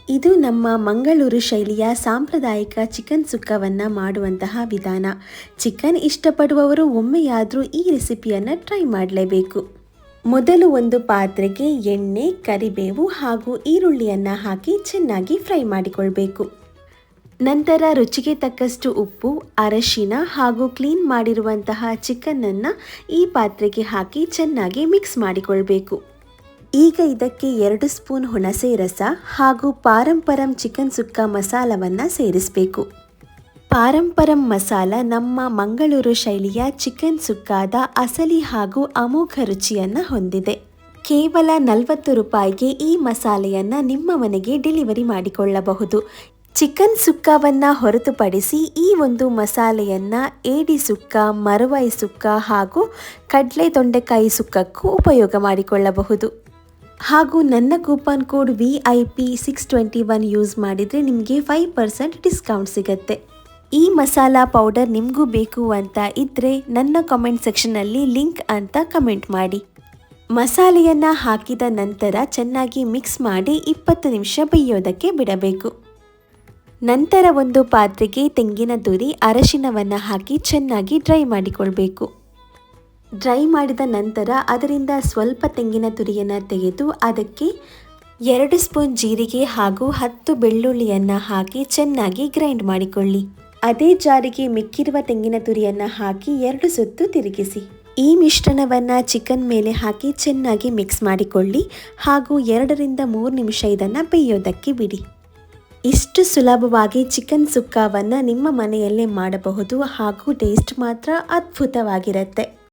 ಇದು ನಮ್ಮ ಮಂಗಳೂರು ಶೈಲಿಯ ಸಾಂಪ್ರದಾಯಿಕ ಚಿಕನ್ ಸುಕ್ಕವನ್ನು ಮಾಡುವಂತಹ ವಿಧಾನ. ಚಿಕನ್ ಇಷ್ಟಪಡುವವರು ಒಮ್ಮೆಯಾದರೂ ಈ ರೆಸಿಪಿಯನ್ನು ಟ್ರೈ ಮಾಡಲೇಬೇಕು. ಮೊದಲು ಒಂದು ಪಾತ್ರೆಗೆ ಎಣ್ಣೆ, ಕರಿಬೇವು ಹಾಗೂ ಈರುಳ್ಳಿಯನ್ನು ಹಾಕಿ ಚೆನ್ನಾಗಿ ಫ್ರೈ ಮಾಡಿಕೊಳ್ಬೇಕು. ನಂತರ ರುಚಿಗೆ ತಕ್ಕಷ್ಟು ಉಪ್ಪು, ಅರಶಿನ ಹಾಗೂ ಕ್ಲೀನ್ ಮಾಡಿರುವಂತಹ ಚಿಕನ್ನನ್ನು ಈ ಪಾತ್ರೆಗೆ ಹಾಕಿ ಚೆನ್ನಾಗಿ ಮಿಕ್ಸ್ ಮಾಡಿಕೊಳ್ಬೇಕು. ಈಗ ಇದಕ್ಕೆ 2 ಸ್ಪೂನ್ ಹುಣಸೆ ರಸ ಹಾಗೂ ಪಾರಂಪರಂ ಚಿಕನ್ ಸುಕ್ಕ ಮಸಾಲವನ್ನು ಸೇರಿಸಬೇಕು. ಪಾರಂಪರಂ ಮಸಾಲ ನಮ್ಮ ಮಂಗಳೂರು ಶೈಲಿಯ ಚಿಕನ್ ಸುಕ್ಕಾದ ಅಸಲಿ ಹಾಗೂ ಅಮೋಘ ರುಚಿಯನ್ನು ಹೊಂದಿದೆ. ಕೇವಲ 40 ರೂಪಾಯಿಗೆ ಈ ಮಸಾಲೆಯನ್ನು ನಿಮ್ಮ ಮನೆಗೆ ಡೆಲಿವರಿ ಮಾಡಿಕೊಳ್ಳಬಹುದು. ಚಿಕನ್ ಸುಕ್ಕವನ್ನು ಹೊರತುಪಡಿಸಿ ಈ ಒಂದು ಮಸಾಲೆಯನ್ನು ಏಡಿ ಸುಕ್ಕ, ಮರವಾಯಿ ಸುಕ್ಕ ಹಾಗೂ ಕಡಲೆ ತೊಂಡೆಕಾಯಿ ಸುಕ್ಕಕ್ಕೂ ಉಪಯೋಗ ಮಾಡಿಕೊಳ್ಳಬಹುದು. ಹಾಗೂ ನನ್ನ ಕೂಪನ್ ಕೋಡ್ VIP 621 ಯೂಸ್ ಮಾಡಿದರೆ ನಿಮಗೆ 5% ಡಿಸ್ಕೌಂಟ್ ಸಿಗುತ್ತೆ. ಈ ಮಸಾಲಾ ಪೌಡರ್ ನಿಮಗೂ ಬೇಕು ಅಂತ ಇದ್ದರೆ ನನ್ನ ಕಾಮೆಂಟ್ ಸೆಕ್ಷನಲ್ಲಿ ಲಿಂಕ್ ಅಂತ ಕಮೆಂಟ್ ಮಾಡಿ. ಮಸಾಲೆಯನ್ನು ಹಾಕಿದ ನಂತರ ಚೆನ್ನಾಗಿ ಮಿಕ್ಸ್ ಮಾಡಿ 20 ನಿಮಿಷ ಬೇಯೋದಕ್ಕೆ ಬಿಡಬೇಕು. ನಂತರ ಒಂದು ಪಾತ್ರೆಗೆ ತೆಂಗಿನ ತುರಿ, ಅರಶಿನವನ್ನು ಹಾಕಿ ಚೆನ್ನಾಗಿ ಡ್ರೈ ಮಾಡಿಕೊಳ್ಬೇಕು. ಡ್ರೈ ಮಾಡಿದ ನಂತರ ಅದರಿಂದ ಸ್ವಲ್ಪ ತೆಂಗಿನ ತುರಿಯನ್ನು ತೆಗೆದು ಅದಕ್ಕೆ 2 ಸ್ಪೂನ್ ಜೀರಿಗೆ ಹಾಗೂ 10 ಬೆಳ್ಳುಳ್ಳಿಯನ್ನು ಹಾಕಿ ಚೆನ್ನಾಗಿ ಗ್ರೈಂಡ್ ಮಾಡಿಕೊಳ್ಳಿ. ಅದೇ ಜಾರಿಗೆ ಮಿಕ್ಕಿರುವ ತೆಂಗಿನ ತುರಿಯನ್ನು ಹಾಕಿ 2 ಸುತ್ತು ತಿರುಗಿಸಿ. ಈ ಮಿಶ್ರಣವನ್ನು ಚಿಕನ್ ಮೇಲೆ ಹಾಕಿ ಚೆನ್ನಾಗಿ ಮಿಕ್ಸ್ ಮಾಡಿಕೊಳ್ಳಿ ಹಾಗೂ 2 ರಿಂದ 3 ನಿಮಿಷ ಇದನ್ನು ಬೇಯೋದಕ್ಕೆ ಬಿಡಿ. ಇಷ್ಟು ಸುಲಭವಾಗಿ ಚಿಕನ್ ಸುಕ್ಕವನ್ನು ನಿಮ್ಮ ಮನೆಯಲ್ಲೇ ಮಾಡಬಹುದು ಹಾಗೂ ಟೇಸ್ಟ್ ಮಾತ್ರ ಅದ್ಭುತವಾಗಿರುತ್ತೆ.